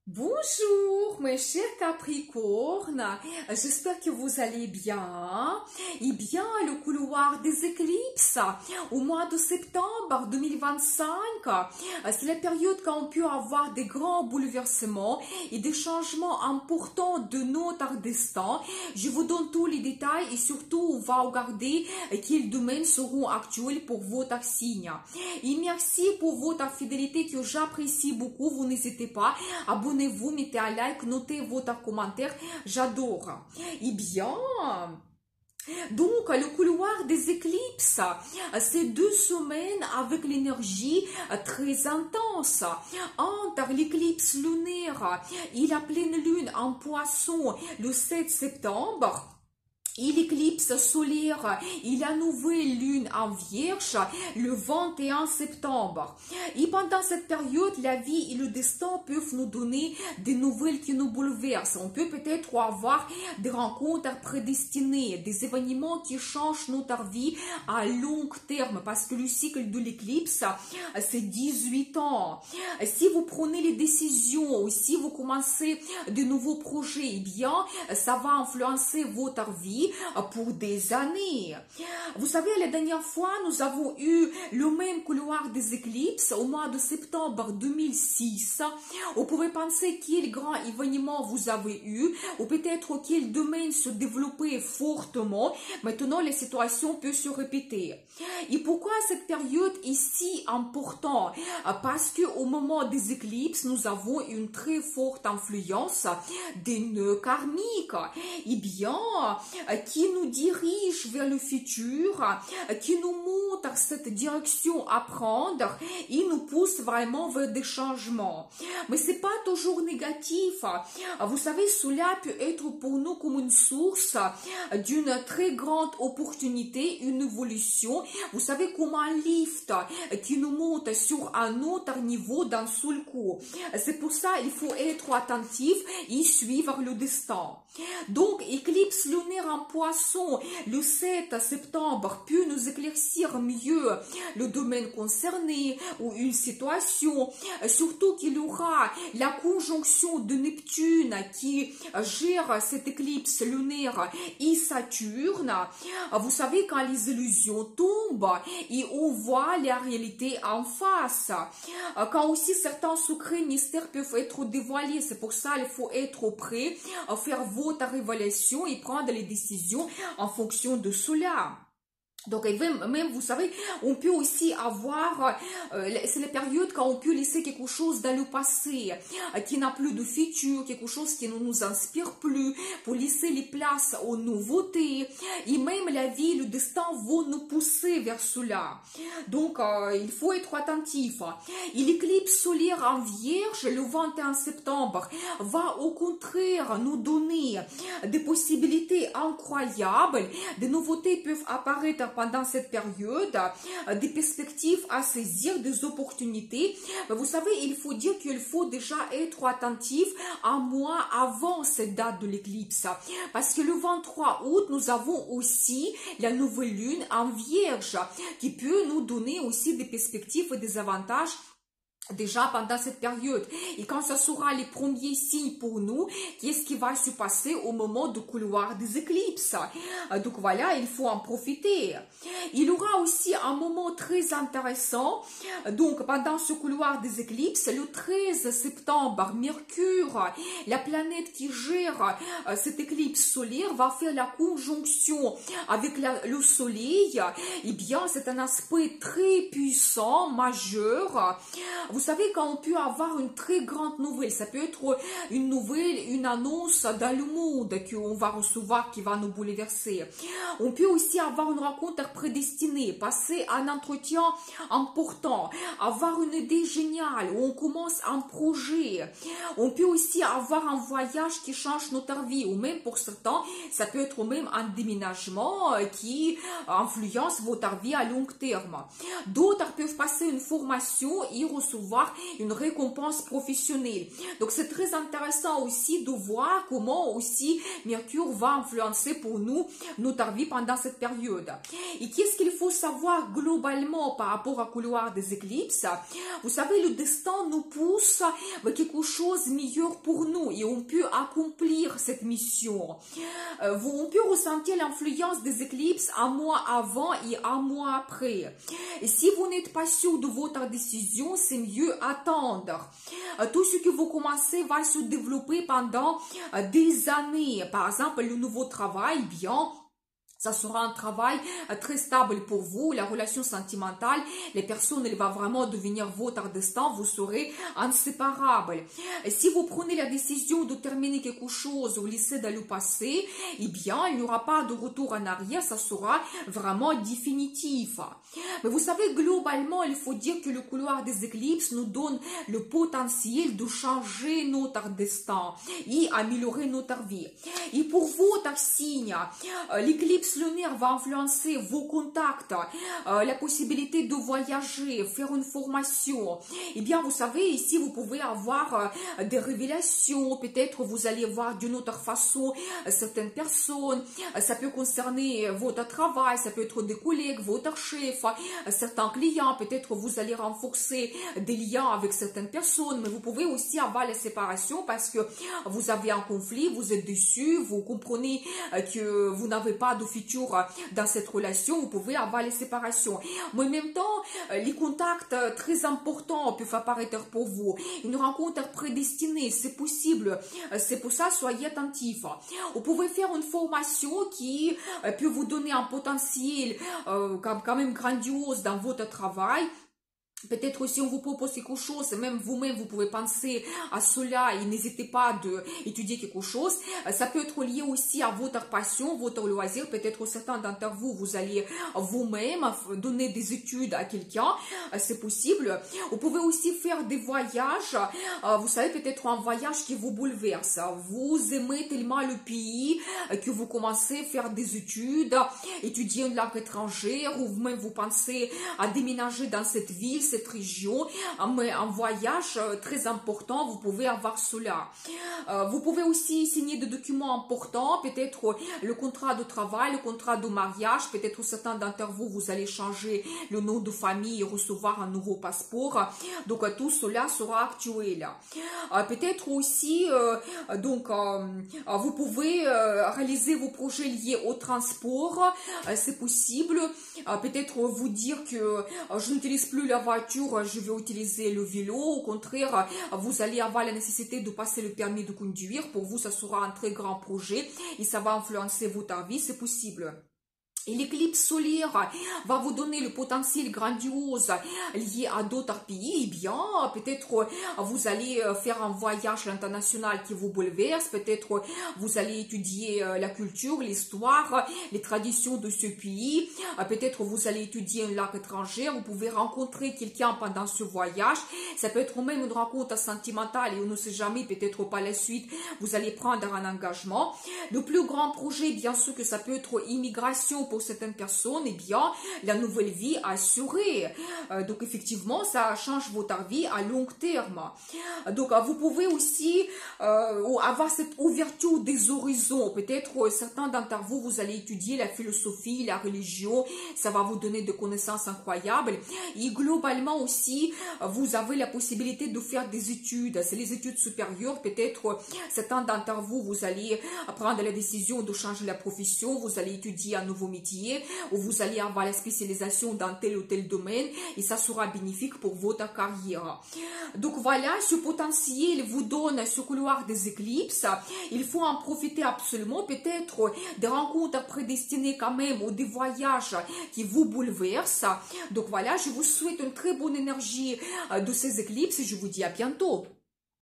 Bonjour mes chers Capricornes, j'espère que vous allez bien. Et bien, le couloir des éclipses au mois de septembre 2025, c'est la période quand on peut avoir des grands bouleversements et des changements importants de notre destin. Je vous donne tous les détails et surtout on va regarder quels domaines seront actuels pour votre signe. Et merci pour votre fidélité que j'apprécie beaucoup. Vous n'hésitez pas à abonnez-vous, mettez un like, notez votre commentaire, j'adore. Eh bien, donc le couloir des éclipses, c'est 2 semaines avec l'énergie très intense. Entre l'éclipse lunaire et la pleine lune en Poisson le 7 septembre, et l'éclipse solaire et la nouvelle lune en Vierge le 21 septembre. Et pendant cette période, la vie et le destin peuvent nous donner des nouvelles qui nous bouleversent. On peut peut-être avoir des rencontres prédestinées, des événements qui changent notre vie à long terme, parce que le cycle de l'éclipse, c'est 18 ans. Si vous prenez les décisions ou si vous commencez de nouveaux projets, eh bien, ça va influencer votre vie pour des années. Vous savez, la dernière fois, nous avons eu le même couloir des éclipses au mois de septembre 2006. Vous pouvez penser quel grand événement vous avez eu, ou peut-être quel domaine se développait fortement. Maintenant, la situation peut se répéter. Et pourquoi cette période est si importante? Parce qu'au moment des éclipses, nous avons une très forte influence des nœuds karmiques. Eh bien, qui nous dirige vers le futur, qui nous montre cette direction à prendre et nous pousse vraiment vers des changements. Mais c'est pas toujours négatif. Vous savez, cela peut être pour nous comme une source d'une très grande opportunité, une évolution. Vous savez, comme un lift qui nous monte sur un autre niveau d'un seul coup. C'est pour ça qu'il faut être attentif et suivre le destin. Donc, éclipse lunaire en Poisson le 7 septembre peut nous éclaircir mieux le domaine concerné ou une situation, surtout qu'il y aura la conjonction de Neptune qui gère cette éclipse lunaire et Saturne. Vous savez, quand les illusions tombent et on voit la réalité en face, quand aussi certains secrets mystères peuvent être dévoilés, c'est pour ça qu'il faut être prêt à faire votre révélation et prendre les décisions en fonction de cela. Donc, même, vous savez, on peut aussi avoir, c'est la période quand on peut laisser quelque chose dans le passé, qui n'a plus de futur, quelque chose qui ne nous inspire plus, pour laisser les places aux nouveautés. Et même la vie, le destin vont nous pousser vers cela. Donc, il faut être attentif. Et l'éclipse solaire en Vierge, le 21 septembre, va au contraire nous donner des possibilités incroyables. Des nouveautés peuvent apparaître pendant cette période, des perspectives à saisir, des opportunités. Vous savez, il faut dire qu'il faut déjà être attentif un mois avant cette date de l'éclipse. Parce que le 23 août, nous avons aussi la nouvelle lune en Vierge qui peut nous donner aussi des perspectives et des avantages déjà pendant cette période. Et quand ce sera les premiers signes pour nous, qu'est-ce qui va se passer au moment du couloir des éclipses? Donc voilà, il faut en profiter. Il y aura aussi un moment très intéressant. Donc pendant ce couloir des éclipses, le 13 septembre, Mercure, la planète qui gère cette éclipse solaire, va faire la conjonction avec le soleil. Eh bien, c'est un aspect très puissant, majeur. Vous savez, quand on peut avoir une très grande nouvelle, ça peut être une nouvelle, une annonce dans le monde qu'on va recevoir, qui va nous bouleverser. On peut aussi avoir une rencontre prédestinée, passer un entretien important, avoir une idée géniale, où on commence un projet. On peut aussi avoir un voyage qui change notre vie, ou même pour certains, ça peut être même un déménagement qui influence votre vie à long terme. D'autres peuvent passer une formation et recevoir recevoir une récompense professionnelle. Donc c'est très intéressant aussi de voir comment aussi Mercure va influencer pour nous notre vie pendant cette période. Et qu'est-ce qu'il faut savoir globalement par rapport au couloir des éclipses? Vous savez, le destin nous pousse à quelque chose de meilleur pour nous et on peut accomplir cette mission. On peut ressentir l'influence des éclipses un mois avant et un mois après. Et si vous n'êtes pas sûr de votre décision, c'est mieux attendre. Tout ce que vous commencez va se développer pendant des années. Par exemple, le nouveau travail, bien, ça sera un travail très stable pour vous, la relation sentimentale, les personnes, elle va vraiment devenir votre destin, vous serez inséparables. Et si vous prenez la décision de terminer quelque chose ou laisser dans le passé, eh bien, il n'y aura pas de retour en arrière, ça sera vraiment définitif. Mais vous savez, globalement, il faut dire que le couloir des éclipses nous donne le potentiel de changer notre destin et améliorer notre vie. Et pour votre signe, l'éclipse lunaire va influencer vos contacts, la possibilité de voyager, faire une formation. Eh bien, vous savez, ici, vous pouvez avoir des révélations. Peut-être vous allez voir d'une autre façon certaines personnes. Ça peut concerner votre travail, ça peut être des collègues, votre chef, certains clients. Peut-être vous allez renforcer des liens avec certaines personnes. Mais vous pouvez aussi avoir la séparation parce que vous avez un conflit, vous êtes déçu, vous comprenez que vous n'avez pas de futur dans cette relation, vous pouvez avoir les séparations. Mais en même temps, les contacts très importants peuvent apparaître pour vous. Une rencontre prédestinée, c'est possible. C'est pour ça, soyez attentifs. Vous pouvez faire une formation qui peut vous donner un potentiel quand même grandiose dans votre travail. Peut-être si on vous propose quelque chose, même vous-même, vous pouvez penser à cela et n'hésitez pas d'étudier quelque chose. Ça peut être lié aussi à votre passion, votre loisir. Peut-être certains d'entre vous, vous allez vous-même donner des études à quelqu'un. C'est possible. Vous pouvez aussi faire des voyages. Vous savez, peut-être un voyage qui vous bouleverse. Vous aimez tellement le pays que vous commencez à faire des études, étudier une langue étrangère ou vous-même vous pensez à déménager dans cette ville, cette région, mais un voyage très important, vous pouvez avoir cela. Vous pouvez aussi signer des documents importants, peut-être le contrat de travail, le contrat de mariage, peut-être certains d'entre vous, vous allez changer le nom de famille et recevoir un nouveau passeport. Donc tout cela sera actuel. Peut-être aussi, vous pouvez réaliser vos projets liés au transport, c'est possible. Peut-être vous dire que je n'utilise plus la voiture, je vais utiliser le vélo. Au contraire, vous allez avoir la nécessité de passer le permis de conduire. Pour vous, ça sera un très grand projet et ça va influencer votre vie, c'est possible. Et l'éclipse solaire va vous donner le potentiel grandiose lié à d'autres pays. Eh bien, peut-être vous allez faire un voyage international qui vous bouleverse. Peut-être vous allez étudier la culture, l'histoire, les traditions de ce pays. Peut-être vous allez étudier une langue étrangère. Vous pouvez rencontrer quelqu'un pendant ce voyage. Ça peut être même une rencontre sentimentale et on ne sait jamais, peut-être par la suite, vous allez prendre un engagement. Le plus grand projet, bien sûr que ça peut être immigration pour certaines personnes, eh bien, la nouvelle vie assurée. Donc, effectivement, ça change votre vie à long terme. Donc, vous pouvez aussi avoir cette ouverture des horizons. Peut-être certains d'entre vous, vous allez étudier la philosophie, la religion. Ça va vous donner des connaissances incroyables. Et globalement aussi, vous avez la possibilité de faire des études. C'est les études supérieures. Peut-être certains d'entre vous, vous allez prendre la décision de changer la profession. Vous allez étudier un nouveau métier où vous allez avoir la spécialisation dans tel ou tel domaine et ça sera bénéfique pour votre carrière. Donc voilà, ce potentiel vous donne ce couloir des éclipses. Il faut en profiter absolument. Peut-être des rencontres prédestinées quand même ou des voyages qui vous bouleversent. Donc voilà, je vous souhaite une très bonne énergie de ces éclipses et je vous dis à bientôt.